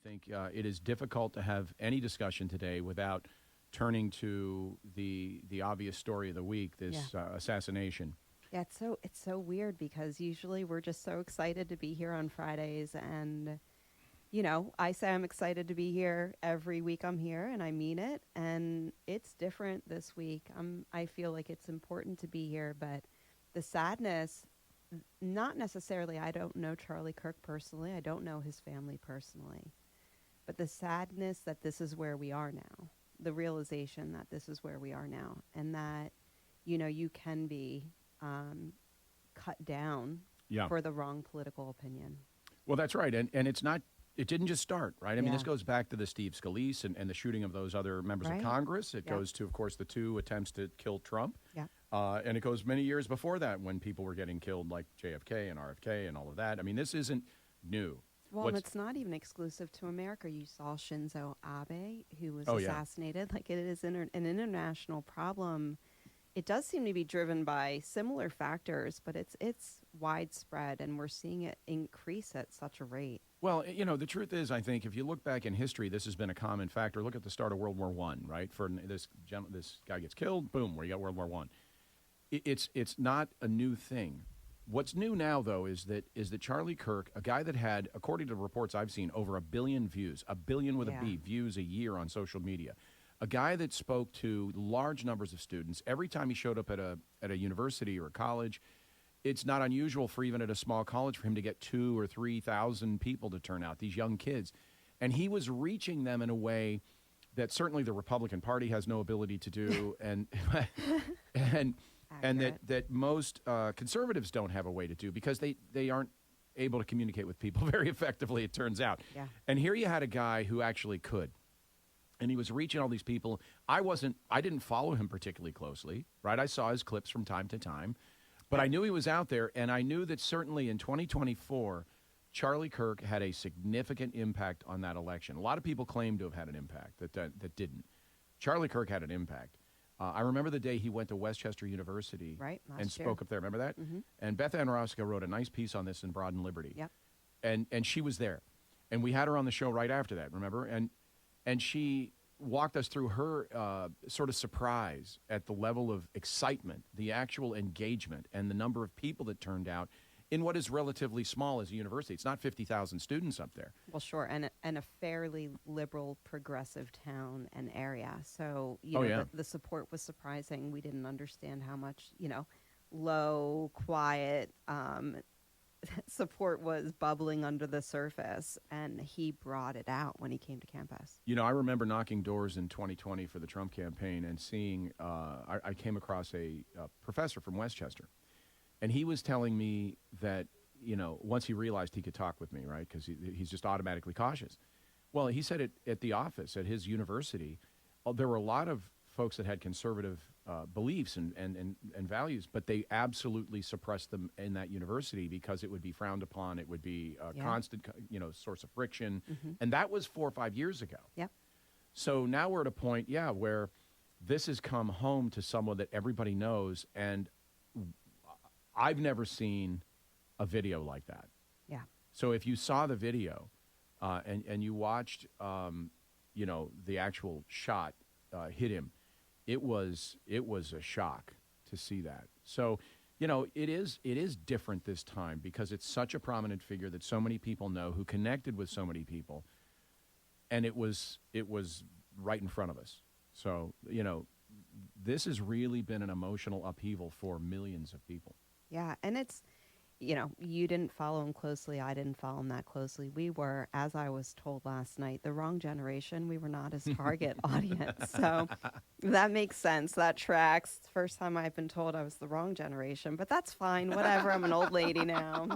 think it is difficult to have any discussion today without turning to the obvious story of the week, Yeah. this assassination. Yeah, it's so weird because usually we're just so excited to be here on Fridays and I say I'm excited to be here every week I'm here and I mean it and it's different this week. I feel like it's important to be here, but the sadness not necessarily I don't know Charlie Kirk personally. I don't know his family personally. But the sadness that this is where we are now. The realization that this is where we are now and that you can be cut down Yeah. for the wrong political opinion. Well, that's right. And it's not, it didn't just start, right? I mean, this Yeah. goes back to the Steve Scalise and the shooting of those other members of Right? Congress. It Yeah. goes to, of course, the two attempts to kill Trump. Yeah. And it goes many years before that when people were getting killed like JFK and RFK and all of that. I mean, this isn't new. Well, and What's, it's not even exclusive to America. You saw Shinzo Abe, who was oh, yeah. assassinated. Like it is an international problem. It does seem to be driven by similar factors, but it's widespread, and we're seeing it increase at such a rate. Well, the truth is, I think if you look back in history, this has been a common factor. Look at the start of World War One, right? For this guy gets killed, boom, we got World War One. It's not a new thing. What's new now, though, is that Charlie Kirk, a guy that had, according to the reports I've seen, over 1 billion views, 1 billion with Yeah. a B, views a year on social media, a guy that spoke to large numbers of students every time he showed up at a university or a college. It's not unusual for even at a small college for him to get 2,000 or 3,000 people to turn out, these young kids. And he was reaching them in a way that certainly the Republican Party has no ability to do, and and Accurate. that most conservatives don't have a way to do because they aren't able to communicate with people very effectively, it turns out. Yeah. And here you had a guy who actually could. And he was reaching all these people. I didn't follow him particularly closely, right? I saw his clips from time to time. But I knew he was out there, and I knew that certainly in 2024, Charlie Kirk had a significant impact on that election. A lot of people claim to have had an impact that didn't. Charlie Kirk had an impact. I remember the day he went to Westchester University Right, and last year. spoke up there. Remember that? Mm-hmm. And Beth Ann Roscoe wrote a nice piece on this in Broad and Liberty. Yep. And she was there. And we had her on the show right after that, remember? And she walked us through her sort of surprise at the level of excitement, the actual engagement, and the number of people that turned out in what is relatively small as a university. It's not 50,000 students up there. Well, sure, and a fairly liberal, progressive town and area. So Oh, yeah. the support was surprising. We didn't understand how much low, quiet support was bubbling under the surface, and he brought it out when he came to campus. I remember knocking doors in 2020 for the Trump campaign and seeing, I came across a professor from Westchester, and he was telling me that, once he realized he could talk with me, right, because he's just automatically cautious. Well, he said at the office at his university, there were a lot of folks that had conservative beliefs and values, but they absolutely suppressed them in that university because it would be frowned upon. It would be a Yeah. constant, source of friction. Mm-hmm. And that was 4 or 5 years ago. Yep. So now we're at a point, where this has come home to someone that everybody knows. And I've never seen a video like that. Yeah. So if you saw the video and you watched, the actual shot hit him, it was a shock to see that. So, it is different this time because it's such a prominent figure that so many people know, who connected with so many people, and it was right in front of us. So, this has really been an emotional upheaval for millions of people. Yeah, and it's you didn't follow him closely. I didn't follow him that closely. We were, as I was told last night, the wrong generation. We were not his target audience. So that makes sense. That tracks. First time I've been told I was the wrong generation, but that's fine. Whatever. I'm an old lady now.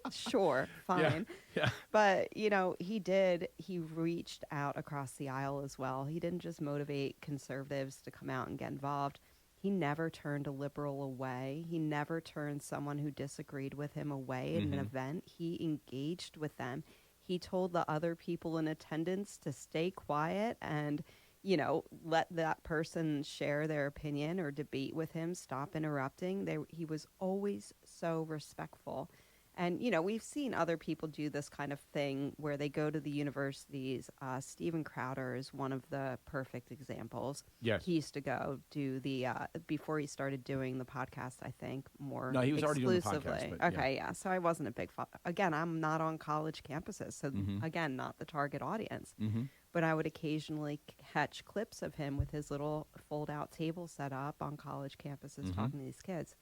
Sure, fine. Yeah. But, he reached out across the aisle as well. He didn't just motivate conservatives to come out and get involved. He never turned a liberal away. He never turned someone who disagreed with him away in an event. He engaged with them. He told the other people in attendance to stay quiet and, let that person share their opinion or debate with him, stop interrupting. He was always so respectful. And, we've seen other people do this kind of thing where they go to the universities. Steven Crowder is one of the perfect examples. Yes. He used to go do the, before he started doing the podcast, I think, more No, he was already doing the exclusively. podcast. But Okay, yeah. So I wasn't a big fan. Again, I'm not on college campuses. So, again, not the target audience. Mm-hmm. But I would occasionally catch clips of him with his little fold-out table set up on college campuses talking to these kids.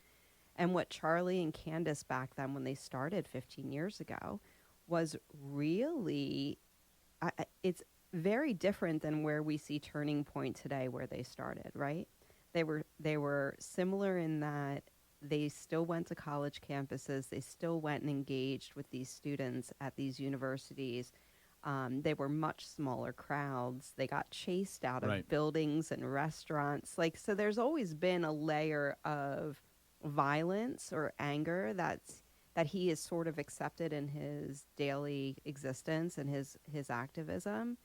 And what Charlie and Candace back then, when they started 15 years ago, was really, it's very different than where we see Turning Point today, where they started, right? They were similar in that they still went to college campuses. They still went and engaged with these students at these universities. They were much smaller crowds. They got chased out of buildings and restaurants. So there's always been a layer of violence or anger that he is sort of accepted in his daily existence and his activism.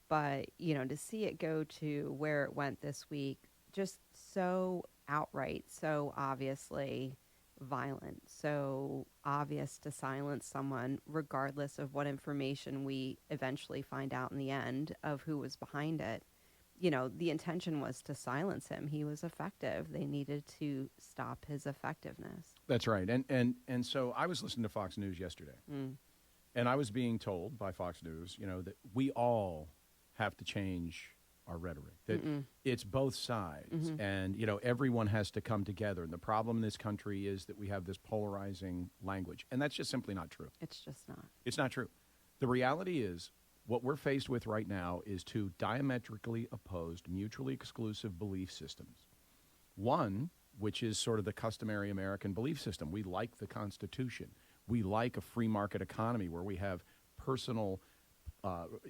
But, to see it go to where it went this week, just so outright, so obviously violent, so obvious to silence someone, regardless of what information we eventually find out in the end of who was behind it. The intention was to silence him. He was effective. They needed to stop his effectiveness. That's right. And so I was listening to Fox News yesterday, and I was being told by Fox News, that we all have to change our rhetoric, that it's both sides, and, everyone has to come together. And the problem in this country is that we have this polarizing language, and that's just simply not true. It's just not. It's not true. The reality is, what we're faced with right now is two diametrically opposed, mutually exclusive belief systems. One, which is sort of the customary American belief system. We like the Constitution. We like a free market economy where we have personal,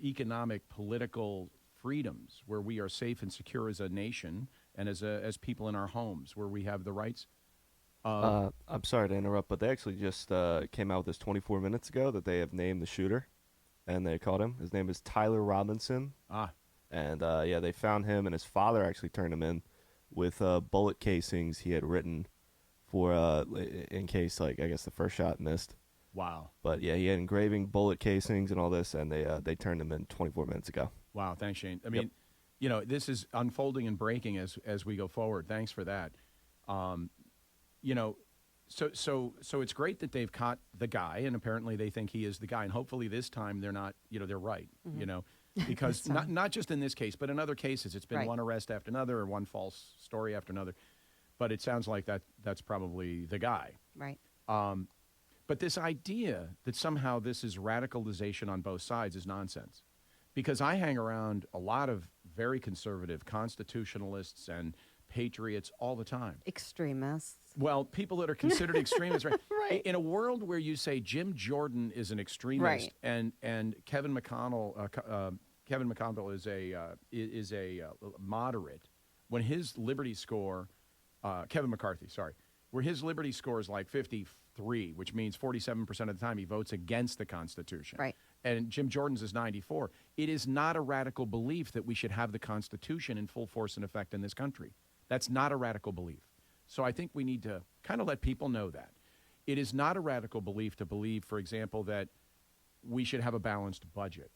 economic, political freedoms, where we are safe and secure as a nation and as people in our homes, where we have the rights. I'm sorry to interrupt, but they actually just came out with this 24 minutes ago that they have named the shooter. And they caught him. His name is Tyler Robinson. And, they found him, and his father actually turned him in with bullet casings he had written for, in case, I guess the first shot missed. Wow. But, yeah, he had engraving bullet casings and all this, and they turned him in 24 minutes ago. Wow, thanks, Shane. I mean, this is unfolding and breaking as we go forward. Thanks for that. So it's great that they've caught the guy, and apparently they think he is the guy. And hopefully this time they're not, they're right, because not just in this case, but in other cases, it's been one arrest after another or one false story after another. But it sounds like that's probably the guy. Right. But this idea that somehow this is radicalization on both sides is nonsense, because I hang around a lot of very conservative constitutionalists and patriots all the time. Extremists. Well, people that are considered extremists, right? Right. In a world where you say Jim Jordan is an extremist, and Kevin McConnell is a moderate, when his Liberty score, Kevin McCarthy, sorry, where his Liberty score is like 53, which means 47% of the time he votes against the Constitution. Right. And Jim Jordan's is 94. It is not a radical belief that we should have the Constitution in full force and effect in this country. That's not a radical belief. So I think we need to kind of let people know that. It is not a radical belief to believe, for example, that we should have a balanced budget.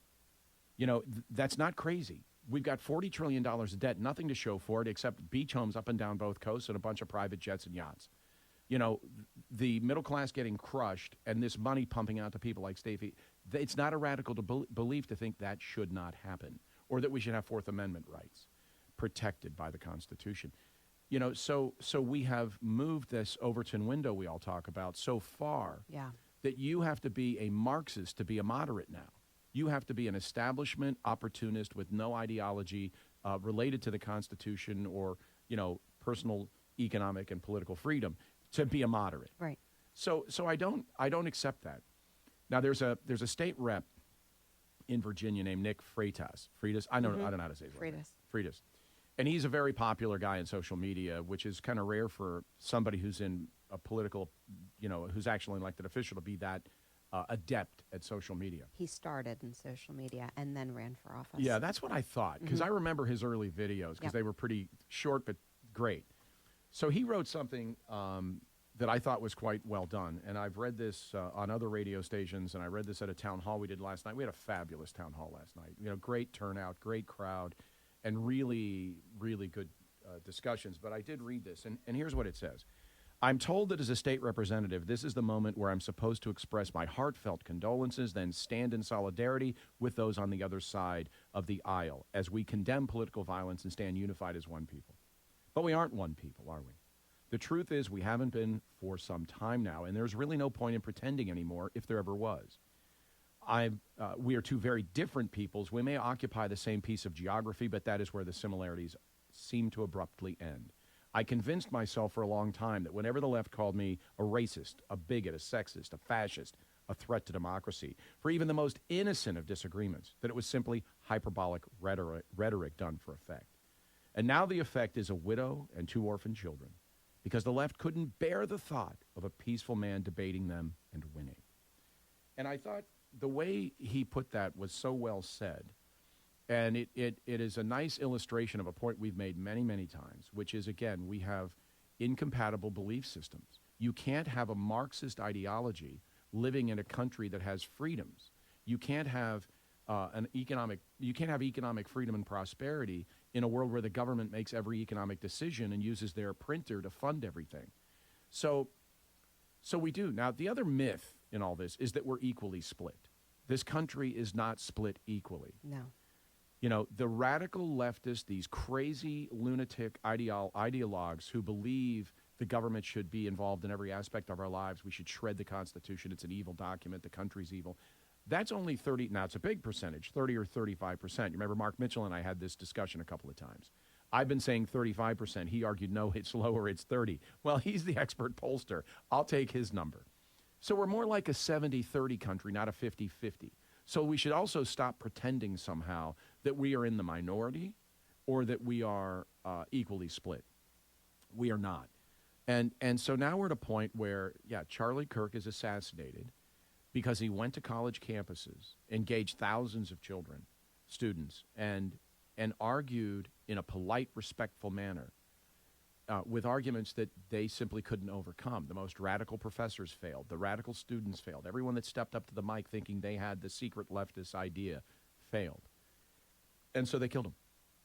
That's not crazy. We've got $40 trillion of debt, nothing to show for it except beach homes up and down both coasts and a bunch of private jets and yachts. The middle class getting crushed and this money pumping out to people like Stacey, it's not a radical belief to think that should not happen, or that we should have Fourth Amendment rights protected by the Constitution. So we have moved this Overton window we all talk about so far that you have to be a Marxist to be a moderate now. You have to be an establishment opportunist with no ideology related to the Constitution or, personal economic and political freedom to be a moderate. Right. So I don't accept that. Now there's a state rep in Virginia named Nick Freitas. I don't know how to say his name. Freitas. And he's a very popular guy on social media, which is kind of rare for somebody who's in a political, who's actually an elected official to be that adept at social media. He started in social media and then ran for office. Yeah, that's what I thought, because I remember his early videos, because they were pretty short but great. So he wrote something that I thought was quite well done. And I've read this on other radio stations, and I read this at a town hall we did last night. We had a fabulous town hall last night. Great turnout, great crowd, and really, really good discussions. But I did read this, and here's what it says. I'm told that as a state representative, this is the moment where I'm supposed to express my heartfelt condolences, then stand in solidarity with those on the other side of the aisle as we condemn political violence and stand unified as one people. But we aren't one people, are we? The truth is we haven't been for some time now, and there's really no point in pretending anymore if there ever was. We are two very different peoples. We may occupy the same piece of geography, but that is where the similarities seem to abruptly end. I convinced myself for a long time that whenever the left called me a racist, a bigot, a sexist, a fascist, a threat to democracy, for even the most innocent of disagreements, that it was simply hyperbolic rhetoric done for effect. And now the effect is a widow and 2 orphan children, because the left couldn't bear the thought of a peaceful man debating them and winning. And I thought the way he put that was so well said. And it is a nice illustration of a point we've made many, many times, which is, again, we have incompatible belief systems. You can't have a Marxist ideology living in a country that has freedoms. You can't have economic freedom and prosperity in a world where the government makes every economic decision and uses their printer to fund everything. So we do. Now, the other myth in all this is that we're equally split. This country is not split equally. No. The radical leftists, these crazy lunatic ideologues who believe the government should be involved in every aspect of our lives, we should shred the Constitution, it's an evil document, the country's evil. That's only 30, now it's a big percentage, 30 or 35%. You remember Mark Mitchell and I had this discussion a couple of times. I've been saying 35%. He argued, no, it's lower, it's 30. Well, he's the expert pollster. I'll take his number. So we're more like a 70-30 country, not a 50-50. So we should also stop pretending somehow that we are in the minority or that we are equally split. We are not. And so now we're at a point where, Charlie Kirk is assassinated because he went to college campuses, engaged thousands of children, students, and argued in a polite, respectful manner with arguments that they simply couldn't overcome. The most radical professors failed. The radical students failed. Everyone that stepped up to the mic thinking they had the secret leftist idea failed. And so they killed him.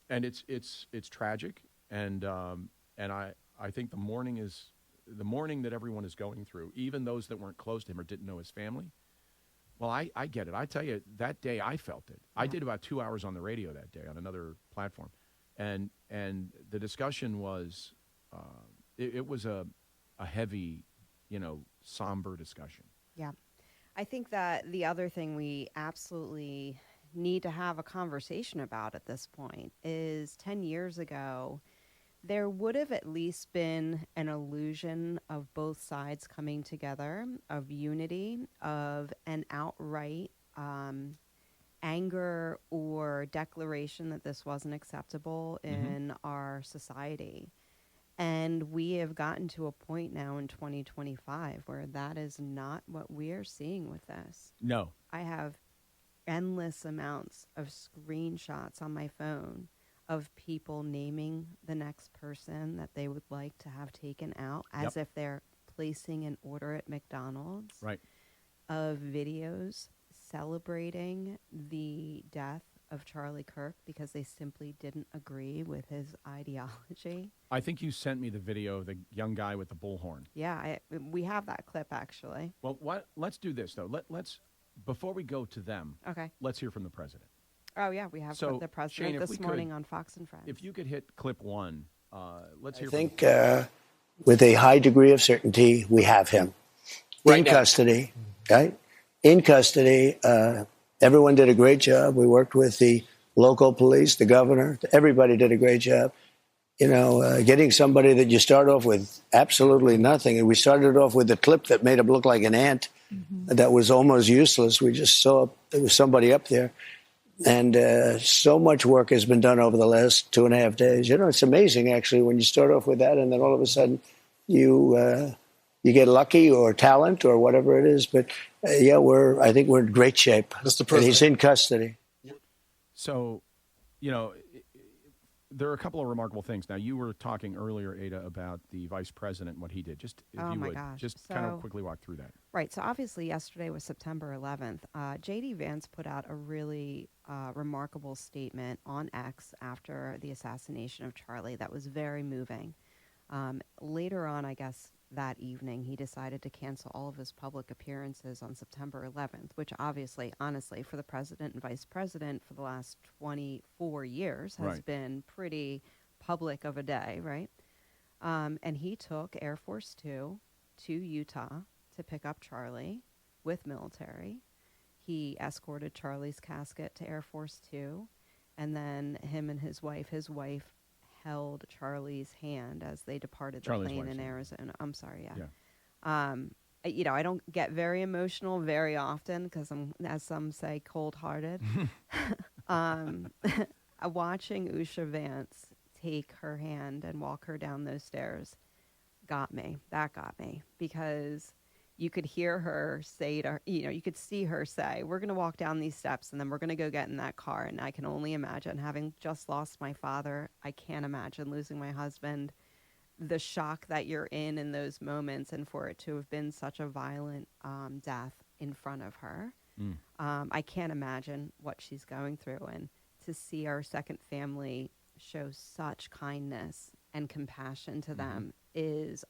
And it's tragic. And I think the mourning that everyone is going through, even those that weren't close to him or didn't know his family. Well, I get it. I tell you, that day I felt it. I did about 2 hours on the radio that day on another platform. And the discussion was, it was a heavy, somber discussion. Yeah. I think that the other thing we absolutely need to have a conversation about at this point is 10 years ago, there would have at least been an illusion of both sides coming together, of unity, of an outright anger or declaration that this wasn't acceptable in our society. And we have gotten to a point now in 2025 where that is not what we are seeing with this. No. I have endless amounts of screenshots on my phone of people naming the next person that they would like to have taken out as if they're placing an order at McDonald's. Right. Of videos celebrating the death of Charlie Kirk because they simply didn't agree with his ideology. I think you sent me the video of the young guy with the bullhorn. Yeah, we have that clip actually. Well, let's do this though. Let's before we go to them. Okay. Let's hear from the president. Oh yeah, we have So, the president Shane, this morning on Fox and Friends. If you could hit clip 1, let's hear. I think with a high degree of certainty, we have him in custody. Right, in custody. Everyone did a great job. We worked with the local police, the governor. Everybody did a great job. Getting somebody that you start off with absolutely nothing. And we started off with a clip that made him look like an ant that was almost useless. We just saw there was somebody up there. And so much work has been done over the last 2.5 days. It's amazing, actually, when you start off with that and then all of a sudden you get lucky or talent or whatever it is. But, I think we're in great shape. Mr. President. He's in custody. So, there are a couple of remarkable things. Now, you were talking earlier, Ada, about the vice president and what he did. Just, if Oh you my would, gosh. just kind of So- quickly walk through that. Right. So obviously, yesterday was September 11th. J.D. Vance put out a really remarkable statement on X after the assassination of Charlie that was very moving. Later on, I guess, that evening, he decided to cancel all of his public appearances on September 11th, which obviously, honestly, for the president and vice president for the last 24 years has Right. been pretty public of a day, right? And he took Air Force Two to Utah to pick up Charlie with military. He escorted Charlie's casket to Air Force Two, and then him and his wife held Charlie's hand as they departed the Charlie's plane wife's in hand. Arizona. I'm sorry, yeah. Yeah. I don't get very emotional very often because I'm, as some say, cold-hearted. Watching Usha Vance take her hand and walk her down those stairs got me. That got me because you could hear her say to her, you could see her say, we're going to walk down these steps and then we're going to go get in that car. And I can only imagine, having just lost my father, I can't imagine losing my husband, the shock that you're in those moments, and for it to have been such a violent death in front of her. I can't imagine what she's going through. And to see our second family show such kindness and compassion to them is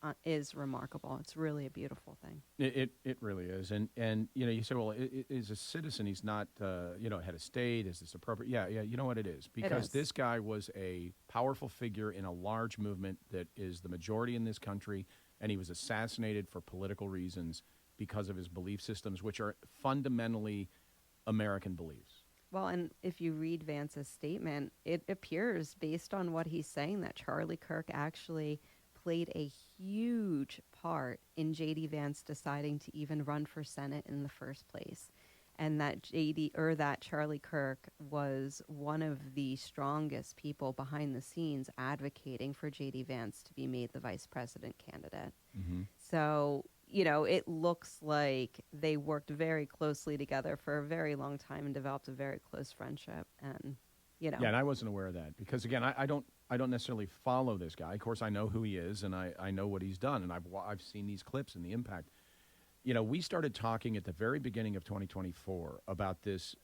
remarkable. It's really a beautiful thing. It really is. And you say, well, is a citizen, he's not, head of state, is this appropriate? Yeah, you know what it is. Because this guy was a powerful figure in a large movement that is the majority in this country, and he was assassinated for political reasons because of his belief systems, which are fundamentally American beliefs. Well, and if you read Vance's statement, it appears, based on what he's saying, that Charlie Kirk actually played a huge part in J.D. Vance deciding to even run for Senate in the first place. And that Charlie Kirk was one of the strongest people behind the scenes advocating for J.D. Vance to be made the vice president candidate. So, it looks like they worked very closely together for a very long time and developed a very close friendship. And, Yeah, and I wasn't aware of that because, again, I don't necessarily follow this guy. Of course, I know who he is and I know what he's done, and I've seen these clips and the impact. We started talking at the very beginning of 2024 about this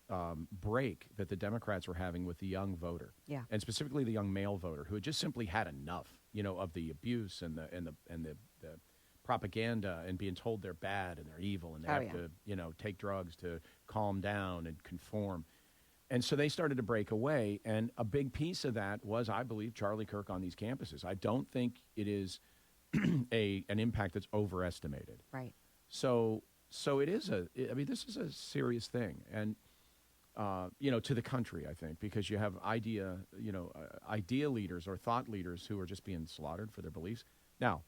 break that the Democrats were having with the young voter, and specifically the young male voter who had just simply had enough, of the abuse and the propaganda and being told they're bad and they're evil and they have to, take drugs to calm down and conform. And so they started to break away, and a big piece of that was, I believe, Charlie Kirk on these campuses. I don't think it is an impact that's overestimated. right. So it is this is a serious thing, and to the country, I think, because you have idea leaders or thought leaders who are just being slaughtered for their beliefs. Now,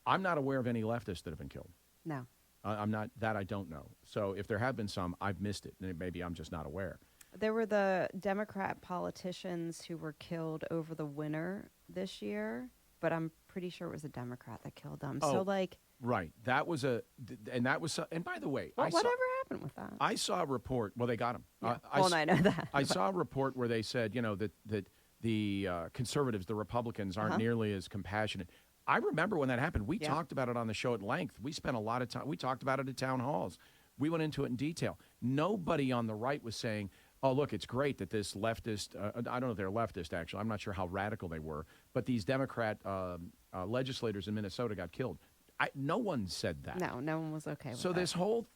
I'm not aware of any leftists that have been killed. No. I'm not, that I don't know. So if there have been some, I've missed it, and maybe I'm just not aware. There were the Democrat politicians who were killed over the winter this year, but I'm pretty sure it was a Democrat that killed them. Oh, So, right. That was and by the way, whatever happened with that? I saw a report. Well, they got him. Yeah. I know that. I saw a report where they said, that the conservatives, the Republicans, aren't nearly as compassionate. I remember when that happened. We talked about it on the show at length. We spent a lot of time. We talked about it at town halls. We went into it in detail. Nobody on the right was saying, oh, look, it's great that this leftist, I don't know if they're leftist, actually. I'm not sure how radical they were. But these Democrat legislators in Minnesota got killed. No one said that. No one was okay with that. So this whole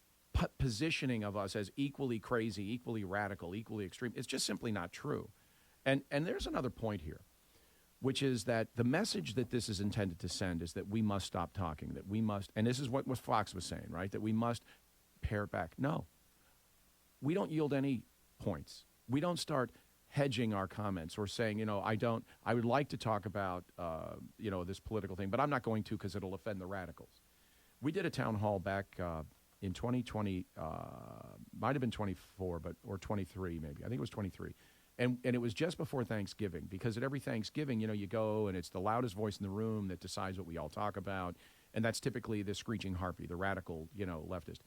positioning of us as equally crazy, equally radical, equally extreme, it's just simply not true. And there's another point here, which is that the message that this is intended to send is that we must stop talking, that we must, and this is what Fox was saying, right, that we must pare it back. No. We don't yield any points. We don't start hedging our comments or saying, I would like to talk about, this political thing, but I'm not going to because it'll offend the radicals. We did a town hall back in 2020, might have been 24, or 23 maybe. I think it was 23. And it was just before Thanksgiving, because at every Thanksgiving, you go and it's the loudest voice in the room that decides what we all talk about. And that's typically the screeching harpy, the radical, leftist.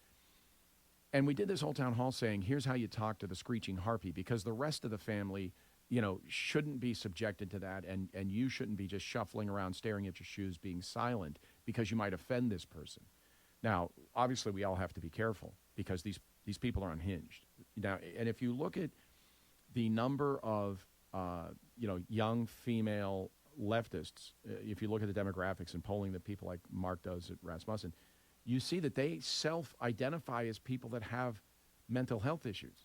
And we did this whole town hall saying, here's how you talk to the screeching harpy, because the rest of the family shouldn't be subjected to that, and you shouldn't be just shuffling around, staring at your shoes, being silent because you might offend this person. Now, obviously, we all have to be careful because these people are unhinged. Now, and if you look at the number of young female leftists, if you look at the demographics and polling that people like Mark does at Rasmussen, you see that they self-identify as people that have mental health issues.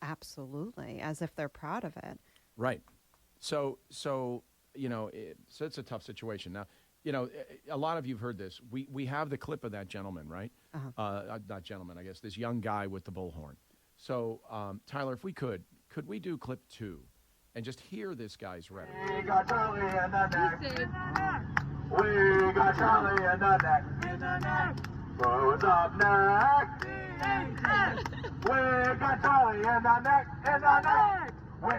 Absolutely, as if they're proud of it. Right. So it's a tough situation. Now, a lot of you've heard this. We have the clip of that gentleman, right? Not gentleman, I guess, this young guy with the bullhorn. So, Tyler, if we could we do clip 2 and just hear this guy's rhetoric? We got Charlie in the neck. We got Charlie in the neck. Who's up next? We got Charlie in the neck. We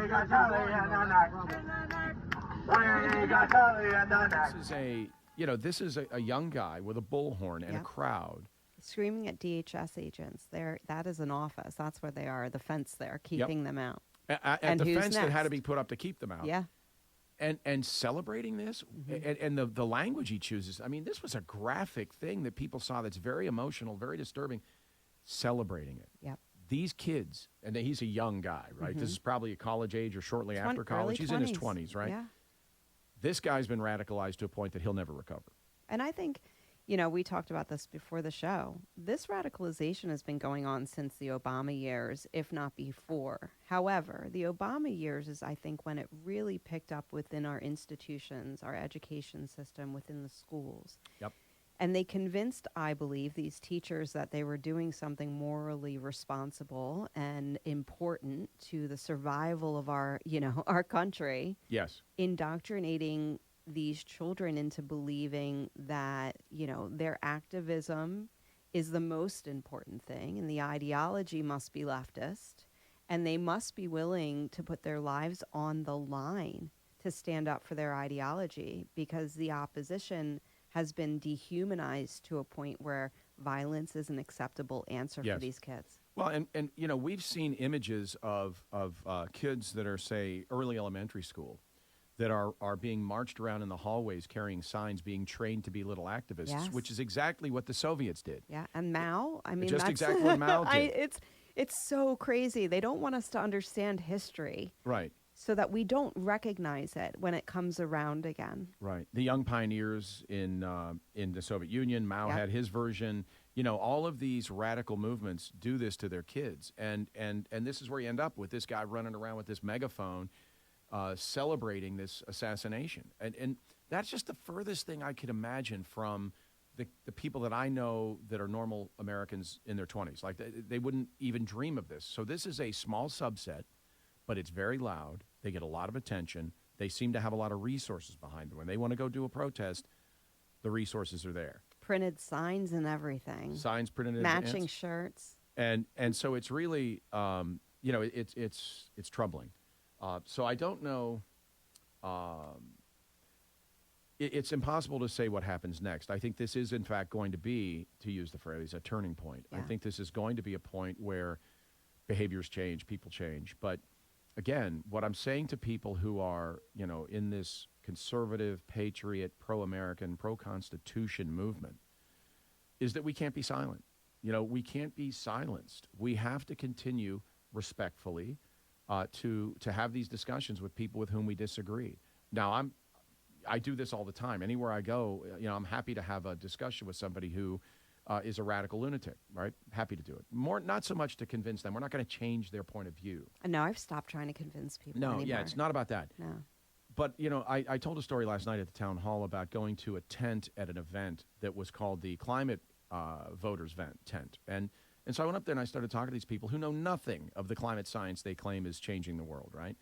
got Charlie in the neck. We got Charlie in the neck. This is a young guy with a bullhorn and a crowd. Screaming at DHS agents. That is an office. That's where they are, the fence there, keeping them out. And the fence that had to be put up to keep them out. Yeah. And celebrating this, and the language he chooses. I mean, this was a graphic thing that people saw that's very emotional, very disturbing, celebrating it. Yep. These kids, and he's a young guy, right? This is probably a college age or shortly after college. He's 20s. in his 20s, right? Yeah. This guy's been radicalized to a point that he'll never recover. And I think, we talked about this before the show. This radicalization has been going on since the Obama years, if not before. However, the Obama years is, I think, when it really picked up within our institutions, our education system, within the schools. Yep. And they convinced, I believe, these teachers that they were doing something morally responsible and important to the survival of our country. Yes. Indoctrinating these children into believing that, their activism is the most important thing and the ideology must be leftist and they must be willing to put their lives on the line to stand up for their ideology because the opposition has been dehumanized to a point where violence is an acceptable answer for these kids. Well, and we've seen images of kids that are, say, early elementary school that are being marched around in the hallways carrying signs, being trained to be little activists, which is exactly what the Soviets did. Yeah, and Mao, just that's exactly what Mao did. It's so crazy. They don't want us to understand history. Right. So that we don't recognize it when it comes around again. Right. The young pioneers in the Soviet Union, Mao had his version. All of these radical movements do this to their kids. And this is where you end up with this guy running around with this megaphone celebrating this assassination. And that's just the furthest thing I could imagine from the people that I know that are normal Americans in their 20s. Like, they wouldn't even dream of this. So this is a small subset, but it's very loud. They get a lot of attention. They seem to have a lot of resources behind them. When they want to go do a protest, the resources are there. Printed signs and everything. Signs printed. Matching shirts. And so it's really, it's troubling. So I don't know. It's impossible to say what happens next. I think this is, in fact, going to be, to use the phrase, a turning point. Yeah. I think this is going to be a point where behaviors change, people change. But again, what I'm saying to people who are, in this conservative, patriot, pro-American, pro-Constitution movement is that we can't be silent. We can't be silenced. We have to continue respectfully to have these discussions with people with whom we disagree. Now, I do this all the time. Anywhere I go, I'm happy to have a discussion with somebody who is a radical lunatic, right? Happy to do it. Not so much to convince them. We're not going to change their point of view. No, I've stopped trying to convince people anymore. Yeah, it's not about that. No. But, I told a story last night at the town hall about going to a tent at an event that was called the Climate Voters Tent. And so I went up there and I started talking to these people who know nothing of the climate science they claim is changing the world, right?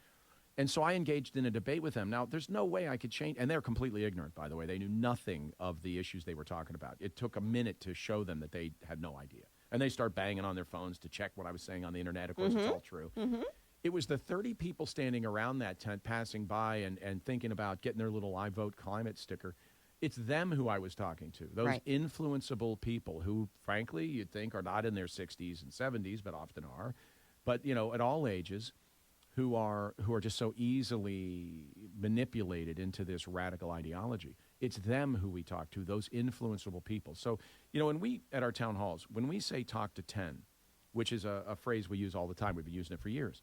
And so I engaged in a debate with them. Now, there's no way I could change, and they're completely ignorant, by the way. They knew nothing of the issues they were talking about. It took a minute to show them that they had no idea. And they start banging on their phones to check what I was saying on the internet. Of course, it's all true. Mm-hmm. It was the 30 people standing around that tent, passing by and thinking about getting their little I Vote Climate sticker. It's them who I was talking to, those influenceable people who, frankly, you'd think are not in their 60s and 70s, but often are, but, at all ages. who are just so easily manipulated into this radical ideology. It's them who we talk to, those influenceable people. So, when we, at our town halls, when we say talk to 10, which is a phrase we use all the time, we've been using it for years,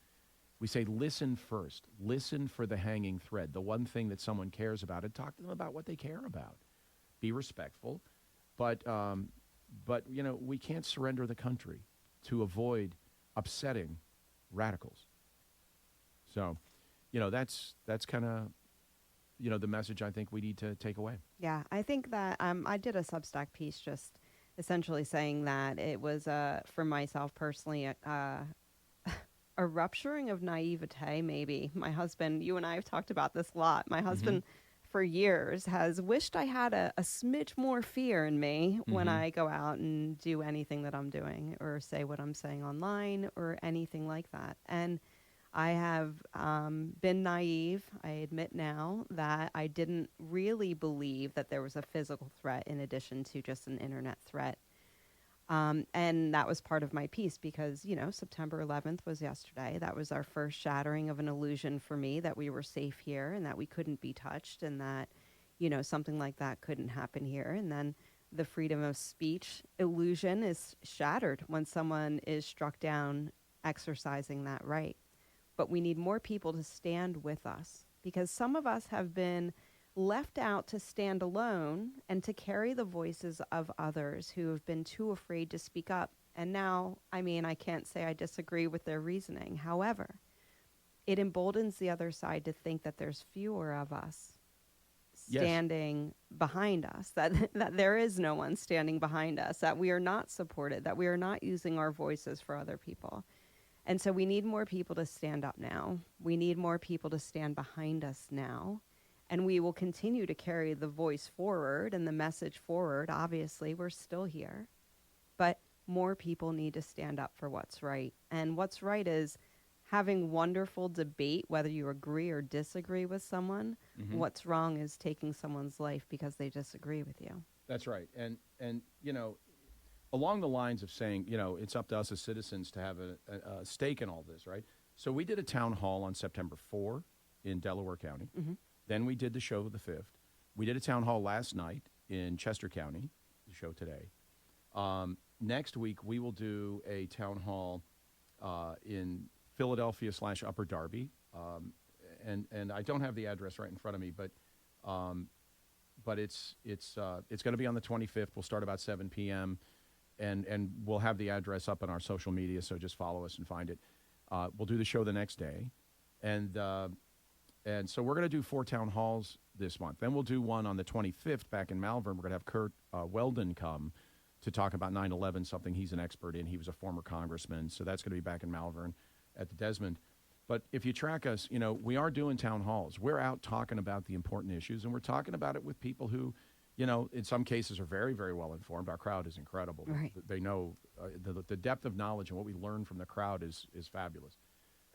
we say listen first. Listen for the hanging thread, the one thing that someone cares about, and talk to them about what they care about. Be respectful, but we can't surrender the country to avoid upsetting radicals. So, that's kind of, the message I think we need to take away. Yeah, I think that I did a Substack piece just essentially saying that it was, for myself personally, a rupturing of naivete, maybe. My husband, you and I have talked about this a lot. My husband, for years, has wished I had a smidge more fear in me when I go out and do anything that I'm doing or say what I'm saying online or anything like that. And I have been naive. I admit now that I didn't really believe that there was a physical threat in addition to just an internet threat. And that was part of my piece because, September 11th was yesterday. That was our first shattering of an illusion for me that we were safe here and that we couldn't be touched and that, something like that couldn't happen here. And then the freedom of speech illusion is shattered when someone is struck down exercising that right. But we need more people to stand with us because some of us have been left out to stand alone and to carry the voices of others who have been too afraid to speak up. And now, I can't say I disagree with their reasoning. However, it emboldens the other side to think that there's fewer of us standing behind us, that there is no one standing behind us, that we are not supported, that we are not using our voices for other people. And so we need more people to stand up now. We need more people to stand behind us now. And we will continue to carry the voice forward and the message forward. Obviously, we're still here. But more people need to stand up for what's right. And what's right is having wonderful debate, whether you agree or disagree with someone. What's wrong is taking someone's life because they disagree with you. That's right. And along the lines of saying, it's up to us as citizens to have a stake in all this, right? So we did a town hall on September 4 in Delaware County. Then we did the show the 5th. We did a town hall last night in Chester County, the show today. Next week, we will do a town hall in Philadelphia / Upper Darby. And I don't have the address right in front of me, but it's going to be on the 25th. We'll start about 7 p.m., and we'll have the address up on our social media, so just follow us and find it. We'll do the show the next day. And so we're going to do 4 town halls this month. Then we'll do one on the 25th back in Malvern. We're going to have Kirk Weldon come to talk about 9/11, something he's an expert in. He was a former congressman, so that's going to be back in Malvern at the Desmond. But if you track us, we are doing town halls. We're out talking about the important issues, and we're talking about it with people who, in some cases are very, very well informed. Our crowd is incredible. Right. They know the depth of knowledge and what we learn from the crowd is fabulous.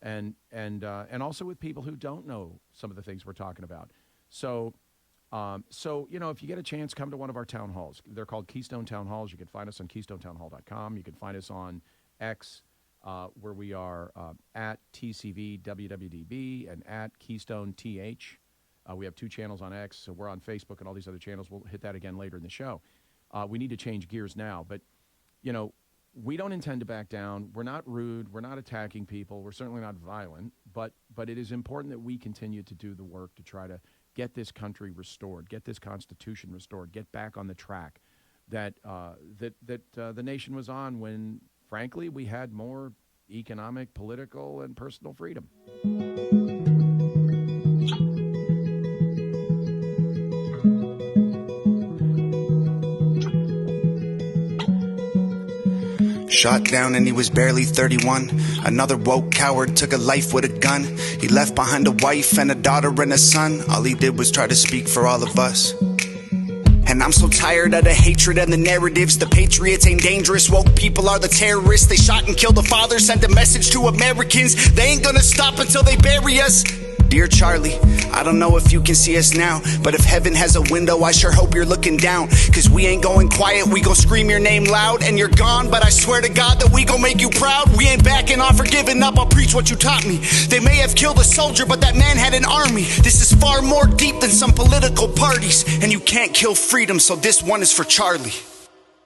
And also with people who don't know some of the things we're talking about. So if you get a chance, come to one of our town halls. They're called Keystone Town Halls. You can find us on KeystoneTownHall.com. You can find us on X, where we are at TCVWWDB and at KeystoneTH. We have 2 channels on X, so we're on Facebook and all these other channels. We'll hit that again later in the show. We need to change gears now, but, we don't intend to back down. We're not rude. We're not attacking people. We're certainly not violent, but it is important that we continue to do the work to try to get this country restored, get this Constitution restored, get back on the track that the nation was on when, frankly, we had more economic, political, and personal freedom. Shot down and he was barely 31. Another woke coward took a life with a gun. He left behind a wife and a daughter and a son. All he did was try to speak for all of us. And I'm so tired of the hatred and the narratives. The patriots ain't dangerous, woke people are the terrorists. They shot and killed the father, sent a message to Americans. They ain't gonna stop until they bury us. Dear Charlie, I don't know if you can see us now, but if heaven has a window, I sure hope you're looking down. Cause we ain't going quiet, we gon' scream your name loud. And you're gone, but I swear to God that we gon' make you proud. We ain't backing off or giving up, I'll preach what you taught me. They may have killed a soldier, but that man had an army. This is far more deep than some political parties. And you can't kill freedom, so this one is for Charlie.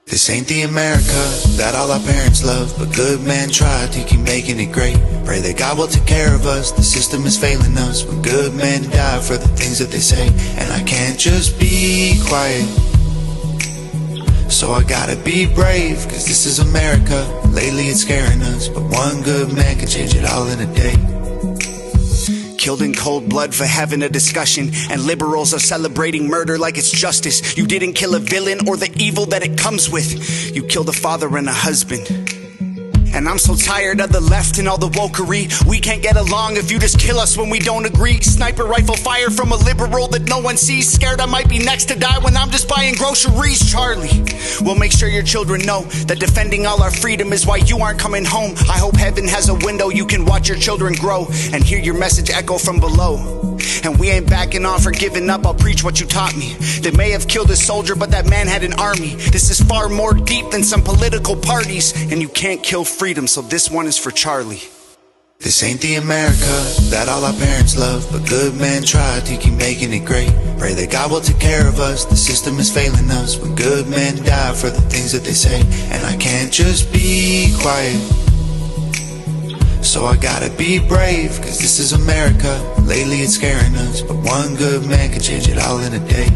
This ain't the America that all our parents love, but good men try to keep making it great. Pray that God will take care of us, the system is failing us. When good men die for the things that they say, and I can't just be quiet, so I gotta be brave, cause this is America. Lately it's scaring us, but one good man can change it all in a day. Killed in cold blood for having a discussion, and liberals are celebrating murder like it's justice. You didn't kill a villain or the evil that it comes with. You killed a father and a husband. And I'm so tired of the left and all the wokery. We can't get along if you just kill us when we don't agree. Sniper rifle fire from a liberal that no one sees. Scared I might be next to die when I'm just buying groceries. Charlie, we'll make sure your children know that defending all our freedom is why you aren't coming home. I hope heaven has a window you can watch your children grow and hear your message echo from below. And we ain't backing off or giving up, I'll preach what you taught me. They may have killed a soldier, but that man had an army. This is far more deep than some political parties. And you can't kill freedom, so this one is for Charlie. This ain't the America that all our parents love, but good men try to keep making it great. Pray that God will take care of us, the system is failing us. When good men die for the things that they say, and I can't just be quiet, so I gotta be brave, cause this is America. Lately it's scaring us, but one good man can change it all in a day.